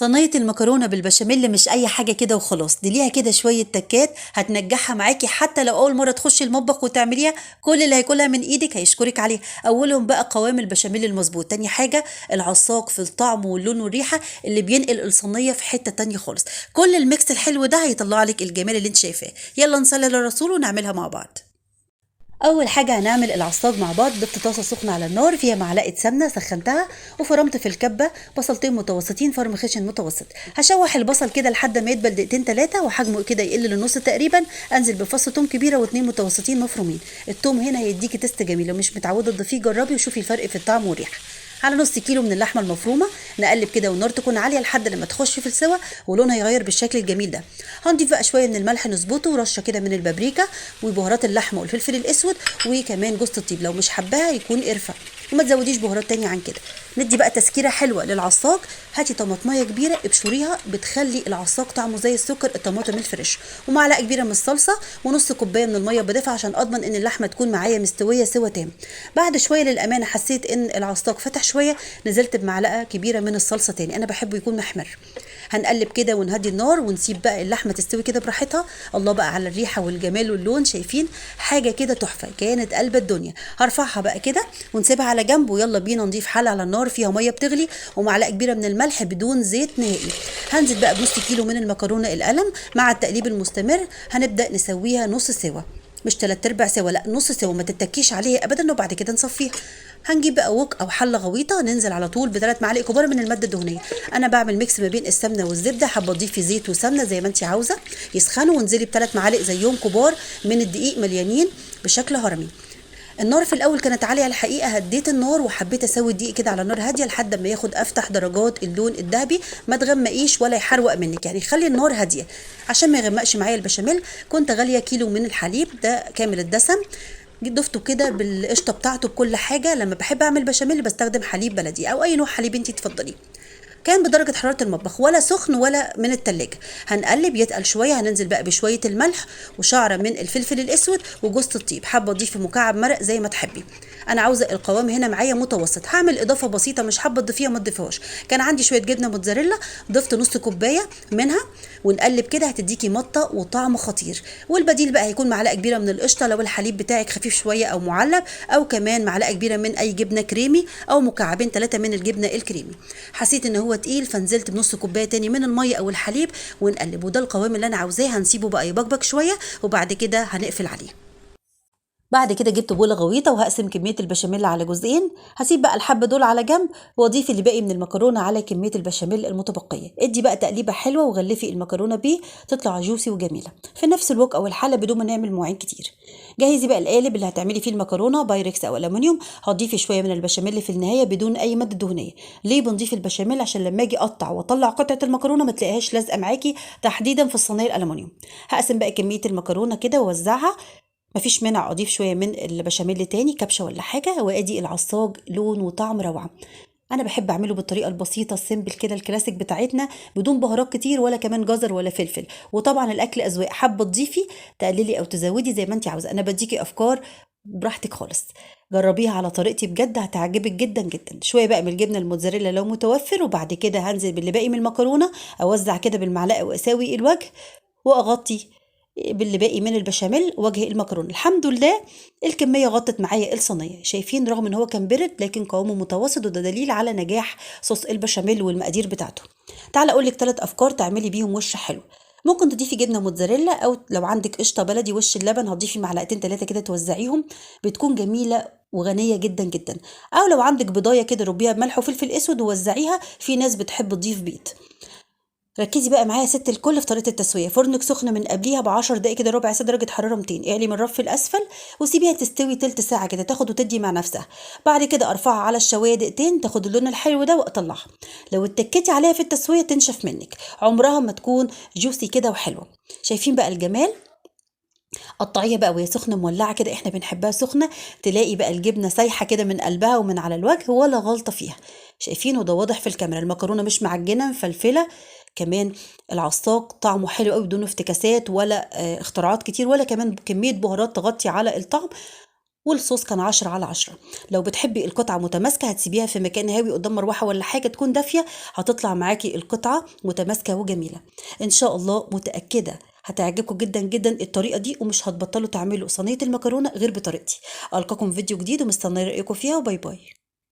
صينية المكرونة بالبشاميل مش أي حاجة كده وخلاص، دي ليها كده شوية تكات هتنجحها معاكي حتى لو أول مرة تخشي المطبخ وتعمليها. كل اللي هياكلها من إيدك هيشكرك عليها. أولهم بقى قوام البشاميل المظبوط، تاني حاجة العصاق في الطعم واللون والريحة اللي بينقل الصينية في حتة تانية خالص. كل الميكس الحلو ده هيطلع لك الجمال اللي انت شايفاه. يلا نصلي للرسول ونعملها مع بعض. اول حاجه هنعمل العصاج مع بعض. ضفت طاسه سخنه على النار فيها معلقه سمنه سخنتها، وفرمت في الكبه بصلتين متوسطين فرم خشن متوسط. هشوح البصل كده لحد ما يدبل دقيقتين 3 وحجمه كده يقل للنص تقريبا. انزل بفص توم كبيره واتنين متوسطين مفرومين. التوم هنا هيديكي تست جميل، لو مش متعوده تضيفيه جربي وشوفي الفرق في الطعم والريحه. على نص كيلو من اللحمه المفرومه نقلب كده والنار تكون عاليه لحد لما تخش في السوا ولونها يغير بالشكل الجميل ده. هنضيف بقى شويه من الملح نظبطه ورشه كده من البابريكا وبهارات اللحمه والفلفل الاسود وكمان جوز الطيب لو مش حباها يكون قرفه، وما تزوديش بهارات تانية عن كده. ندي بقى تسكيره حلوه للعصاج. هاتي طماطميه كبيره ابشريها، بتخلي العصاج طعمه زي السكر الطماطم الفريش، ومعلقه كبيره من الصلصه ونص كوبايه من الميه بدافع عشان اضمن ان اللحمه تكون معايا مستويه سوا تام. بعد شويه للامانه حسيت ان العصاج فتح شويه، نزلت بمعلقه كبيره من الصلصه تاني، انا بحبه يكون محمر. هنقلب كده ونهدي النار ونسيب بقى اللحمه تستوي كده براحتها. الله بقى على الريحه والجمال واللون، شايفين حاجه كده تحفه كانت قلب الدنيا. هرفعها بقى كده ونسيبها على جنب، ويلا بينا نضيف حله على النار فيها ميه بتغلي ومعلقه كبيره من الملح بدون زيت نهائي. هنزل بقى بنص كيلو من المكرونه القلم مع التقليب المستمر. هنبدا نسويها نص سوا، مش 3/4 سوا، لا نص سوا، ما تتكيش عليها ابدا وبعد كده نصفيها. هنجيب بقى وok او حله غويطه ننزل على طول ب3 معالق كبار من الماده الدهنيه. انا بعمل ميكس ما بين السمنه والزبده، حابه تضيفي زيت وسمنه زي ما انت عاوزه. يسخنوا وانزلي ب3 معالق زيهم كبار من الدقيق مليانين بشكل هرمي. النار في الاول كانت عاليه الحقيقه، هديت النار وحبيت اسوي الدقيق كده على نار هاديه لحد ما ياخد افتح درجات اللون الذهبي. ما تغمقيش ولا يحروق منك، يعني خلي النار هاديه عشان ما يغمقش معايا البشاميل. كنت غاليه كيلو من الحليب ده كامل الدسم، ضفته كده بالقشطه بتاعته بكل حاجه. لما بحب اعمل بشاميل بستخدم حليب بلدي او اي نوع حليب انتي تفضليه. كان بدرجة حرارة المطبخ ولا سخن ولا من التلاجة. هنقلب يتقل شوية. هننزل بقى بشوية الملح وشعرة من الفلفل الأسود وجوز الطيب، حابة أضيف مكعب مرق زي ما تحبي. أنا عاوزة القوام هنا معايا متوسط. هعمل إضافة بسيطة، مش حابة تضيفيها ما تضيفهاش. كان عندي شوية جبنة موتزاريلا ضفت نص كوباية منها، ونقلب كده هتديكي مطة وطعم خطير. والبديل بقى هيكون معلقة كبيرة من القشطة لو الحليب بتاعك خفيف شوية أو معلب، أو كمان معلقة كبيرة من أي جبنة كريمي أو مكعبين 3 من الجبنة الكريمي. حسيت ان هو تقيل فنزلت بنص كوبايه تاني من الميه او الحليب ونقلب، وده القوام اللي انا عاوزاه. هنسيبه بقى يبقبق شويه وبعد كده هنقفل عليه. بعد كده جبت بوله غويطه وهقسم كميه البشاميل على جزئين. هسيب بقى الحبه دول على جنب واضيف اللي باقي من المكرونه على كميه البشاميل المتبقيه. ادي بقى تقليبه حلوه وغلفي المكرونه بيه تطلع جوسي وجميله في نفس الوك او الحله بدون ما نعمل مواعين كتير. جهزي بقى القالب اللي هتعملي فيه المكرونه، بايركس او الومنيوم. هتضيفي شويه من البشاميل في النهايه بدون اي ماده دهنيه. ليه بنضيف البشاميل؟ عشان لما اجي اقطع واطلع قطعه المكرونه ما تلاقيهاش لازقه معاكي تحديدا في الصينيه الالومنيوم. هقسم بقى كميه المكرونه كده واوزعها. مفيش مانع اضيف شويه من البشاميل تاني كبشه ولا حاجه. وادي العصاج لون وطعم روعه. انا بحب اعمله بالطريقه البسيطه السيمبل كده الكلاسيك بتاعتنا بدون بهارات كتير ولا كمان جزر ولا فلفل. وطبعا الاكل اذواق، حابه تضيفي تقللي او تزودي زي ما انت عاوزه، انا بديكي افكار براحتك خالص. جربيها على طريقتي بجد هتعجبك جدا جدا. شويه بقى من الجبنه الموتزاريلا لو متوفر، وبعد كده هنزل باللي باقي من المكرونه اوزع كده بالمعلقه واساوي الوجه واغطي باللي باقي من البشاميل وجه المكرونه. الحمد لله الكميه غطت معايا الصينيه. شايفين رغم ان هو كان برد لكن قوامه متوسط، وده دليل على نجاح صوص البشاميل والمقادير بتاعته. تعالى اقول لك 3 افكار تعملي بيهم وش حلو. ممكن تضيفي جبنه موتزاريلا، او لو عندك قشطه بلدي وش اللبن هتضيفي معلقتين 3 كده توزعيهم، بتكون جميله وغنيه جدا جدا. او لو عندك بضايه كده ربيها بملح وفلفل اسود ووزعيها. في ناس بتحب تضيف بيض. ركزي بقى معايا يا ست الكل في طريقه التسويه. فرنك سخن من قبليها ب10 دقايق كده ربع ساعه درجه حراره 200. اعلي من الرف الاسفل وسيبيها تستوي تلت ساعه كده تاخد وتدي مع نفسها. بعد كده ارفعها على الشوايه دقيقتين تاخد اللون الحلو ده واطلعها. لو اتكيتي عليها في التسويه تنشف منك، عمرها ما تكون جوسي كده وحلوه. شايفين بقى الجمال؟ قطعيها بقى وهي سخنه مولعه كده، احنا بنحبها سخنه. تلاقي بقى الجبنه سايحه كده من قلبها ومن على الوجه ولا غلطه فيها. شايفين؟ وده واضح في الكاميرا. المكرونه مش معجنه مفلفله كمان. العصاق طعمه حلو قوي بدون افتكاسات ولا اختراعات كتير ولا كمان كميه بهارات تغطي على الطعم. والصوص كان 10/10. لو بتحبي القطعة متماسكة هتسيبيها في مكان هاوي قدام مروحة ولا حاجة تكون دافية، هتطلع معاكي القطعة متماسكة وجميلة. إن شاء الله متأكدة هتعجبكم جدا جدا الطريقة دي، ومش هتبطلوا تعملوا صينية المكرونة غير بطريقتي. ألقاكم في فيديو جديد ومستنية رأيكم فيها، وباي باي.